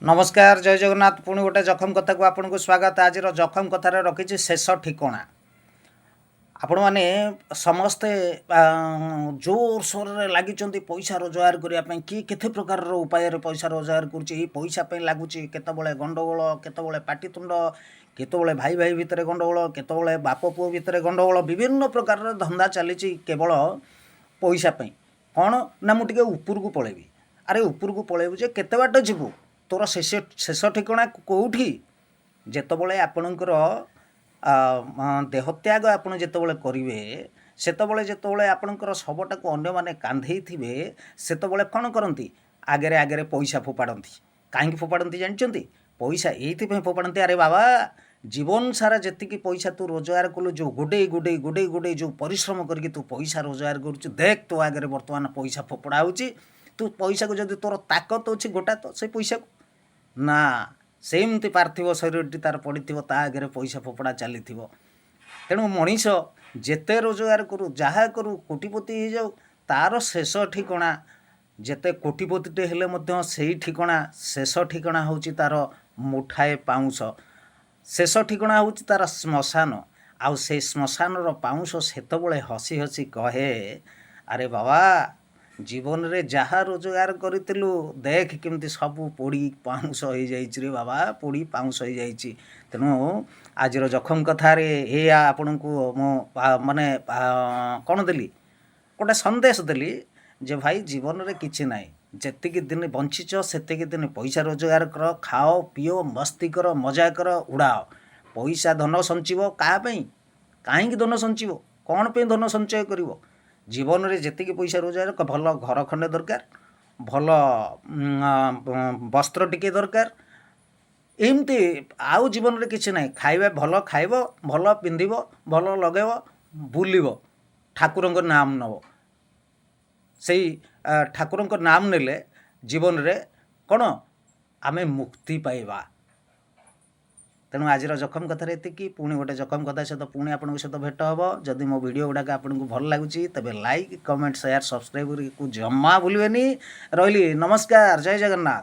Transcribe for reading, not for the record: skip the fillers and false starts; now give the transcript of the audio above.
नमस्कार जय जगन्नाथ पुणी गोटे जखम कथा को आपन को स्वागत। आज जखम कथार रखी शेष ठिकणा आपण मैंने समस्ते जोर सोर लगी पैसा रोजगार करने किए केते प्रकार उपाय पैसा रोजगार करसा लगुच केतबले गंडगोल केतबले पाटितुंड केतबले भाई भाई भितर गंडगोल केतबले बाप पुओ भितर गंडगोल विभिन्न प्रकार धंदा चली केवल पैसा कौन ना मुझे ऊपर को पलैबी। अरे ऊपर को पलैबू जे केते बाट जीवु तोर शेष ठिकणा कौटी जितेबाला आपणकर देहत्याग आपड़ जितेबाला करेंगे सेतबले जितेबाला आपणकर शवटा को अन्य माने कांधे थे सेतबले कौन करती आगे आगे पैसा फोपाड़ती कहीं फोपाड़ती जानते पैसा ये फोपाड़ती। अरे बाबा जीवन सारा जी पैसा तू रोजगार कलु जो गुडे गुडे गुडे गुडे जो परिश्रम करके तू पैसा रोजगार करुचु देख तो आगे बर्तमान पैसा फोपड़ा हो तू पैसा को जब तोर ताकत अच्छी गोटा तो से पैसा को ना सेमती पार्थिव शरीरटी तार पड़ी ता आगे पैसा फोपड़ा चली तेणु मनीष जेते रोजगार करू जहाँ करू कोटिपति हो जाऊ तार शेष ठिकणा जेते कोटिपतिटे हेले से ठिकणा शेष ठिकणा हूँ तार मुठाए पाउंश शेष ठिकणा हूँ तार श्मशान आउ से श्मशान पाउंश सेतबले हसी हसी कहे अरे बाबा जीवन रे जहाँ रोजगार करूँ देख केमती सब पोड़ी पाउंश हो जाइए बाबा पोड़ी पाउंश हो जाइए। तेणु आज जखम कथार ये आपण को मो माने कौन देली गोटे संदेश देली जे भाई जीवन रे किछि नाई जेतिकी दिन बंचिच सेतिकी दिन पैसा रोजगार कर खाओ पिओ मस्ती कर मजा कर उड़ाओ पैसा धन संचिब कापाई कहीं धन संचिब कौन पे धन संचय करिवो जीवन रे जेतिकी पैसा रोजगार भल घर खंडे दरकार भल वस्त्र टिके दरकार एमती आउ जीवन रे किछि नाई खाइबा भल खाइब भल पिंधिब भल लगेब बुलिब ठाकुरंक नाम नब से ठाकुरंक नाम नेले जीवन रे कौन आमे मुक्ति पाइबा। तेणु आज जखम कथार ये पुणी गोटे जखम कथा सहित पुणी आपन सहित भेट हम जदि मो वीडियो गुड़ाक आपको भल लगुच तेज लाइक कमेंट शेयर सब्सक्राइब को जमा भूलें। रही नमस्कार जय जगन्नाथ।